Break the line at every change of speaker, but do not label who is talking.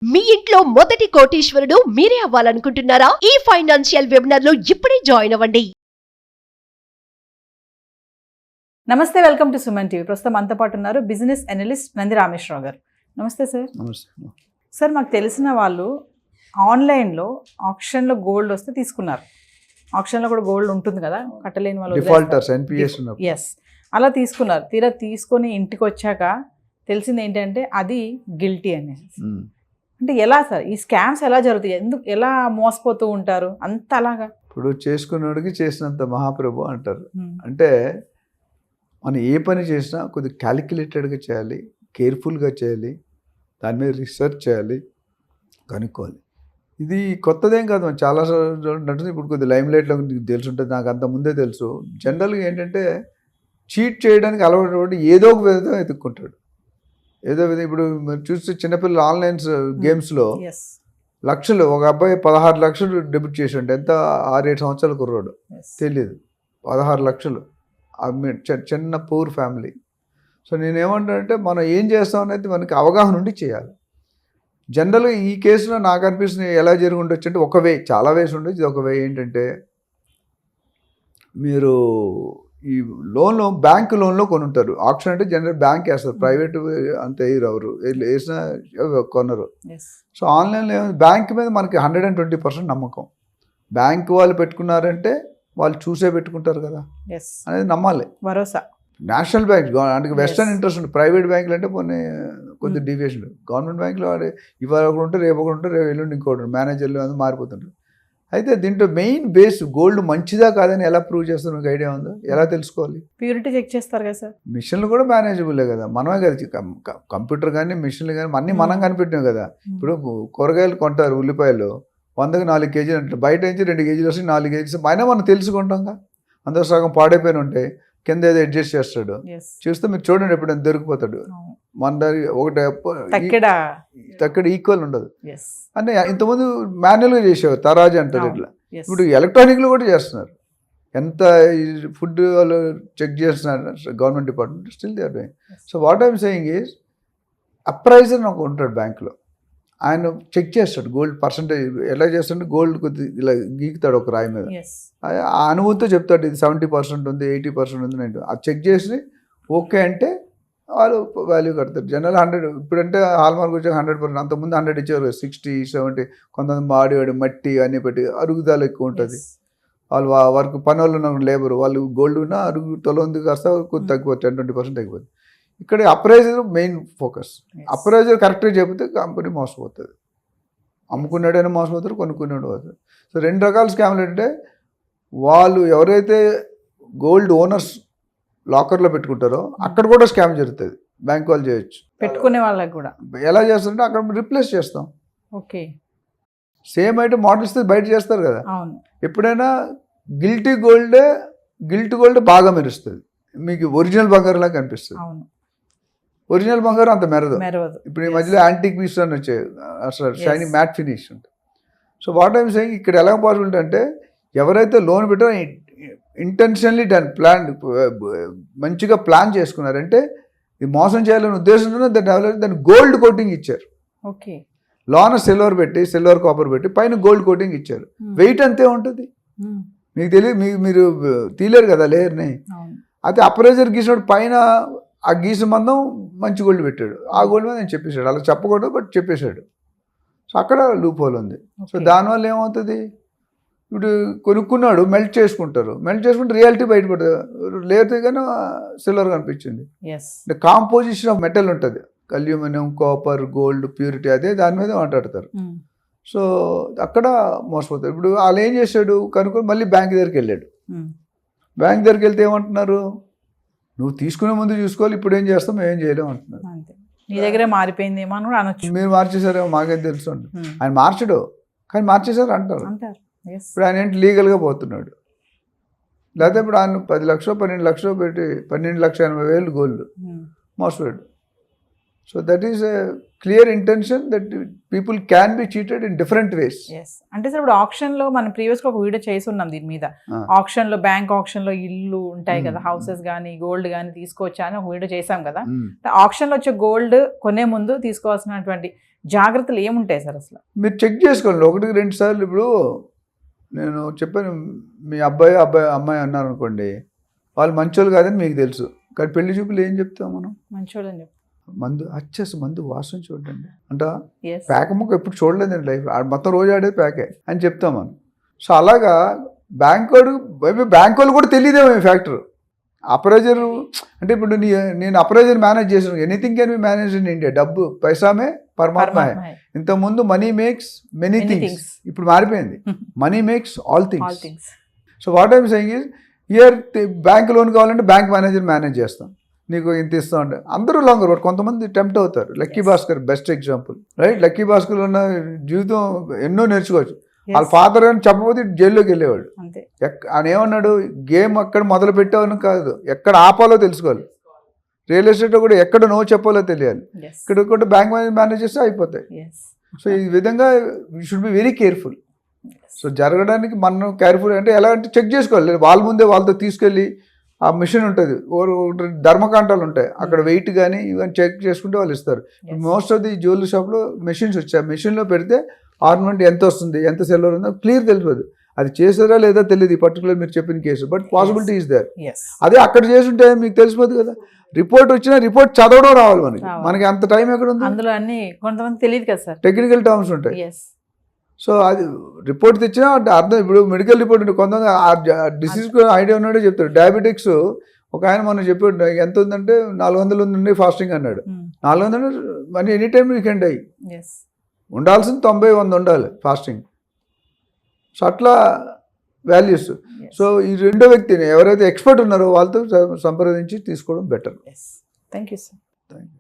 మీ ఇంట్లో మొదటి కోటీశ్వరుడు మీరే అవ్వాలనుకుంటున్నారా? ఈ ఫైనాన్షియల్ వెబినార్ లో ఇప్పుడే జాయిన్ అవ్వండి.
నమస్తే, వెల్కమ్ టు సుమన్ టీవీ. ప్రస్తుతం అంతా పాటు ఉన్నారు బిజినెస్ అనలిస్ట్ నంది రామేశ్వరరావు గారు. నమస్తే సార్.
నమస్తే
సార్, మాకు తెలిసిన వాళ్ళు ఆన్లైన్లో ఆప్షన్లో గోల్డ్ వస్తే తీసుకున్నారు. ఆప్షన్లో కూడా గోల్డ్ ఉంటుంది కదా, కట్టలేని వాళ్ళు
డిఫాల్టర్స్ ఎన్పిఎస్
ఎస్, అలా తీసుకున్నారు. తీరా తీసుకొని ఇంటికి వచ్చాక తెలిసింది ఏంటంటే అది గిల్టీ అనేసి. అంటే ఎలా సార్ ఈ స్కామ్స్ ఎలా జరుగుతాయి? ఎందుకు ఎలా మోసపోతూ ఉంటారు అంత అలాగా?
ఇప్పుడు చేసుకున్నోడికి చేసినంత మహాప్రభు అంటారు. అంటే మనం ఏ పని చేసినా కొద్దిగా క్యాలిక్యులేటెడ్గా చేయాలి, కేర్ఫుల్గా చేయాలి, దాని మీద రీసెర్చ్ చేయాలి, కనుక్కోవాలి. ఇది కొత్తదేం కాదు, మనం చాలా నడుస్తుంది. ఇప్పుడు కొద్దిగా లైమ్ లైట్లో తెలిసి ఉంటుంది, నాకు అంత ముందే తెలుసు. జనరల్గా ఏంటంటే చీట్ చేయడానికి అలవాటు ఏదో ఒక విధంగా ఎత్తుక్కుంటాడు. ఏదో విధంగా ఇప్పుడు మీరు చూస్తే చిన్నపిల్లలు ఆన్లైన్ గేమ్స్లో లక్షలు, ఒక అబ్బాయి 16 లక్షలు డెబిట్ చేసి ఉంటే, ఎంత 6-7 సంవత్సరాల కుర్రాడు, తెలియదు. 16 లక్షలు, చిన్న పూర్ ఫ్యామిలీ. సో నేనేమంటానంటే మనం ఏం చేస్తాం అనేది మనకి అవగాహన ఉండి చేయాలి. జనరల్గా ఈ కేసులో నాకు అనిపిస్తుంది ఎలా జరిగి ఉండొచ్చు అంటే, ఒక వే, చాలా వేస్ ఉండొచ్చు. ఇది ఒక వే ఏంటంటే, మీరు ఈ లోన్లో బ్యాంక్ లోన్లో కొని ఉంటారు. ఆప్షన్ అంటే జనరల్ బ్యాంక్ వేస్తారు, ప్రైవేట్ అంత వేయరు, వేసినా కొనరు. సో ఆన్లైన్లో బ్యాంక్ మీద మనకి 120% నమ్మకం. బ్యాంక్ వాళ్ళు పెట్టుకున్నారంటే వాళ్ళు చూసే పెట్టుకుంటారు కదా అనేది నమ్మాలి, భరోసా. నేషనల్ బ్యాంక్ అంటే వెస్టర్న్ ఇంట్రెస్ట్ ఉంటుంది. ప్రైవేట్ బ్యాంకులు అంటే కొద్ది డీవియేషన్. గవర్నమెంట్ బ్యాంకులో ఇవాళ ఒకటి ఉంటే రేపు ఒకటి ఉంటే రేపు ఎల్లుండి ఇంకోటి, మేనేజర్లు అది మారిపోతుంటారు. అయితే దీంట్లో మెయిన్ బేస్ గోల్డ్ మంచిదా కాదని ఎలా ప్రూవ్ చేస్తారు? మీకు ఐడియా ఉందో? ఎలా తెలుసుకోవాలి?
ప్యూరిటీ చెక్ చేస్తారు కదా సార్.
మిషన్లు కూడా మేనేజబుల్లే కదా, మనమే కదా, కంప్యూటర్ కానీ మిషన్లు కానీ అన్నీ మనం కనిపెట్టినాం కదా. ఇప్పుడు కూరగాయలు కొంటారు, ఉల్లిపాయలు 100కి 4 కేజీలు అంటే, బయట నుంచి 2 కేజీలు వస్తే 4 కేజీలు అయినా మనం తెలుసుకుంటాంగా. అందరూ సగం పాడైపోయిన ఉంటే కింద ఏదో అడ్జస్ట్ చేస్తాడు, చూస్తే మీరు చూడండి ఎప్పుడైనా దొరికిపోతాడు. మన దాని ఒకటి తక్కడ ఈక్వల్ ఉండదు. అంటే ఇంతకుముందు మాన్యువల్గా చేసేవారు, తరాజు అంటారు ఇట్లా. ఇప్పుడు ఎలక్ట్రానిక్లో కూడా చేస్తున్నారు. ఎంత ఫుడ్ వాళ్ళు చెక్ చేస్తున్నారు government department, still they are doing. So what I'm saying is, appraiser నాకు ఉంటాడు బ్యాంకులో, ఆయన చెక్ చేస్తాడు గోల్డ్ పర్సంటేజ్. ఎలా చేస్తాడు? గోల్డ్ కొద్ది ఇలా గీకుతాడు ఒక రాయి మీద, ఆ అనుభూతితో చెప్తాడు ఇది 70% ఉంది, 80% ఉంది, 90. అది చెక్ చేసి ఓకే అంటే వాళ్ళు వాల్యూ కడతారు. జనరల్ 100, ఇప్పుడంటే హాల్మార్క్ వచ్చాక 100%. అంతకుముందు 100 ఇచ్చేవారు, 60, 70. కొంతమంది మాడివాడి మట్టి అన్నీ పెట్టి అరుగుదల ఎక్కువ ఉంటుంది. వాళ్ళు వర్క్ పని వాళ్ళు ఉన్న లేబర్, వాళ్ళు గోల్డ్ ఉన్న అరుగు తొలగింది కాస్త కొద్ది తగ్గిపోతుంది, 10-20% తగ్గిపోతుంది. ఇక్కడ అప్రైజర్ మెయిన్ ఫోకస్. అప్రైజర్ కరెక్ట్గా చెబితే కంపెనీ మోసపోతుంది. అమ్ముకున్నాడైనా మోసపోతారు, కొనుక్కున్నాడు పోతారు. సో 2 రకాల స్కామ్లు ఏంటంటే, వాళ్ళు ఎవరైతే గోల్డ్ ఓనర్స్ లాకర్లో పెట్టుకుంటారో అక్కడ కూడా స్కామ్ జరుగుతుంది. బ్యాంక్ వాళ్ళు చేయొచ్చు,
పెట్టుకునే వాళ్ళకి కూడా.
ఎలా చేస్తారంటే అక్కడ రిప్లేస్ చేస్తాం.
ఓకే,
సేమ్ ఐటమ్ మోడల్స్ బయట చేస్తారు కదా.
అవును.
ఎప్పుడైనా గిల్ట్ గోల్డ్ బాగా మెరుస్తుంది, మీకు ఒరిజినల్ బంగారంలా కనిపిస్తుంది.
అవును,
ఒరిజినల్ బంగారం అంత మెరదు. ఇప్పుడు ఈ మధ్యలో యాంటిక్ పీస్ అని వచ్చాయి, అసలు షైనీ మ్యాట్ ఫినిష్ ఉంటుంది. సో వాట్ ఐమ్ సేయింగ్, ఇక్కడ ఎలా పాసిబిలిటీ అంటే, ఎవరైతే లోన్ పెట్టారో ఇంటెన్షనల్లీ ప్లాన్ మంచిగా ప్లాన్ చేసుకున్నారంటే, ఇది మోసం చేయాలనే ఉద్దేశంతో దాన్ని గోల్డ్ కోటింగ్ ఇచ్చారు.
ఓకే,
లోన సిల్వర్ కాపర్ పెట్టి పైన గోల్డ్ కోటింగ్ ఇచ్చారు. వెయిట్ అంతే ఉంటుంది. మీకు తెలియదు, మీరు తీలేరు కదా లేయర్ని. అయితే అప్రైజర్ గీసినప్పుడు పైన ఆ గీసిన మందం మంచి గోల్డ్ పెట్టాడు, ఆ గోల్డ్ మీద నేను చెప్పేశాడు. అలా చెప్పకూడదు, బట్ చెప్పేశాడు. సో అక్కడ లూప్ హోల్ ఉంది. సో దానివల్ల ఏమవుతుంది, ఇప్పుడు కొనుక్కున్నాడు, మెల్ట్ చేసుకుంటే రియాలిటీ బయటపడుతుంది. లేతే కానీ సిల్వర్ కనిపించింది. కాంపోజిషన్ ఆఫ్ మెటల్ ఉంటుంది, అల్యూమినియం, కాపర్, గోల్డ్, ప్యూరిటీ, అదే దాని మీద మాట్లాడతారు. సో అక్కడ మోసపోతారు. ఇప్పుడు వాళ్ళు ఏం చేశాడు, కనుక్కొని మళ్ళీ బ్యాంక్ దగ్గరికి వెళ్ళాడు. బ్యాంక్ దగ్గరికి వెళ్తే ఏమంటున్నారు, నువ్వు తీసుకునే ముందు చూసుకోవాలి, ఇప్పుడు ఏం చేస్తాం, ఏం చేయలేము అంటున్నారు.
నీ దగ్గరే మారిపోయిందేమో అని అనొచ్చు.
మీరు మార్చేసారేమో మాకేం తెలుసు అండి. ఆయన మార్చడు, కానీ మార్చేశారు అంటారు. ఇప్పుడు ఆయన ఏంటి లీగల్గా పోతున్నాడు. లేకపోతే ఇప్పుడు ఆయన 10 లక్షలు 12 లక్షలు పెట్టి 12,80,000 గోల్డ్ మోసపోయాడు. So that is a clear intention that people can be cheated in different ways.
Yes అంటే సార్ ఇప్పుడు ఆప్షన్ లో మనం ప్రీవియస్ గా ఒక వీడియో చేసి ఉన్నాం దీని మీద. ఆప్షన్ లో బ్యాంక్ ఆప్షన్ లో ఇల్లు ఉంటాయి కదా, హౌసెస్ కానీ గోల్డ్ కానీ తీసుకోవచ్చా అని ఒక వీడియో చేసాం కదా. ఆప్షన్ లో వచ్చే గోల్డ్ కొనే ముందు తీసుకోవాల్సినటువంటి జాగ్రత్తలు ఏముంటాయి సార్ అసలు?
మీరు చెక్ చేసుకోండి 1-2 సార్లు. ఇప్పుడు నేను చెప్పాను, మీ అబ్బాయి అమ్మాయి అన్నారు అనుకోండి, వాళ్ళు మంచోళ్ళు కాదని మీకు తెలుసు, కానీ పెళ్లి చూపులు ఏం చెప్తాం మనం?
మంచోళ్ళు అని
మందు వాసన చూడండి అంట, ప్యాక ముక్క ఎప్పుడు చూడలేదండి లైఫ్, మొత్తం రోజు ఆడేది ప్యాకే అని చెప్తాం మనం. సో అలాగా బ్యాంక్ వాళ్ళు కూడా తెలియదేమో ఈ ఫ్యాక్టర్. అప్రైజర్ అంటే ఇప్పుడు నేను అప్రైజర్ మేనేజ్ చేసాను. Anything can be manage in India. డబ్బు పైసామే పరమాత్మ. ఇంతకుముందు మనీ మేక్స్ మెనీ థింగ్స్, ఇప్పుడు మారిపోయింది money makes all things. So what I'm saying is here bank loan కావాలంటే బ్యాంక్ మేనేజర్ మేనేజ్ చేస్తాం, నీకు ఇంత ఇస్తా ఉంటే అందరూ లాంగ్ రోడ్. కొంతమంది టెంప్ట్ అవుతారు. Lucky Bhaskar best example, right? Lucky Bhaskar ఉన్న జీవితం ఎన్నో నేర్చుకోవచ్చు. వాళ్ళ ఫాదర్ అని చెప్పబోతే జైల్లోకి వెళ్ళేవాడు. ఆయన ఏమన్నాడు, గేమ్ అక్కడ మొదలు పెట్టావని కాదు, ఎక్కడ ఆపాలో తెలుసుకోవాలి. రియల్ ఎస్టేట్ కూడా ఎక్కడ నో చెప్పాలో తెలియాలి. ఇక్కడ కూడా బ్యాంక్ మేనేజ్ చేస్తే అయిపోతాయి. సో ఈ విధంగా you should be very careful. So జరగడానికి మనం కేర్ఫుల్ అంటే ఎలా అంటే చెక్ చేసుకోవాలి. వాళ్ళ ముందే వాళ్ళతో తీసుకెళ్ళి ఆ మిషన్ ఉంటుంది, ధర్మకాంటాలు ఉంటాయి, అక్కడ వెయిట్ కానీ ఇవన్నీ చెక్ చేసుకుంటే వాళ్ళు ఇస్తారు. మోస్ట్ ఆఫ్ ది జ్యువెలరీ షాప్లో మెషిన్స్ వచ్చాయి. మెషిన్లో పెడితే ఆర్నమెంట్ ఎంత వస్తుంది, ఎంత సెల్లర్ ఉందో క్లియర్ తెలియదు. అది చేసారా లేదా తెలియదు ఈ పర్టికులర్ మీరు చెప్పిన case, but possibility is there. అదే అక్కడ చేసుంటే మీకు తెలిసిపోదు కదా. రిపోర్ట్ వచ్చినా రిపోర్ట్ చదవడం రావాలి మనకి అంత టైం ఎక్కడ ఉంది?
అందులో అన్ని కొంతమంది తెలియదు కదా సార్,
టెక్నికల్ టర్మ్స్ ఉంటాయి. సో అది రిపోర్ట్ తెచ్చినా అర్థం. ఇప్పుడు మెడికల్ రిపోర్ట్ ఉంటే కొంతమంది డిసీజ్ ఐడియా ఉన్నాడో చెప్తారు. డయాబెటిక్స్ ఒక ఆయన మనం చెప్పాడు, ఎంత ఉందంటే 400 ఉందండి ఫాస్టింగ్ అన్నాడు. 400 మరి any time you can die. ఉండాల్సింది 90-100 ఉండాలి ఫాస్టింగ్. సో అట్లా వాల్యూస్. సో ఈ రెండో వ్యక్తిని ఎవరైతే ఎక్స్పర్ట్ ఉన్నారో వాళ్ళతో సంప్రదించి తీసుకోవడం better.
Thank you sir.
Thank you.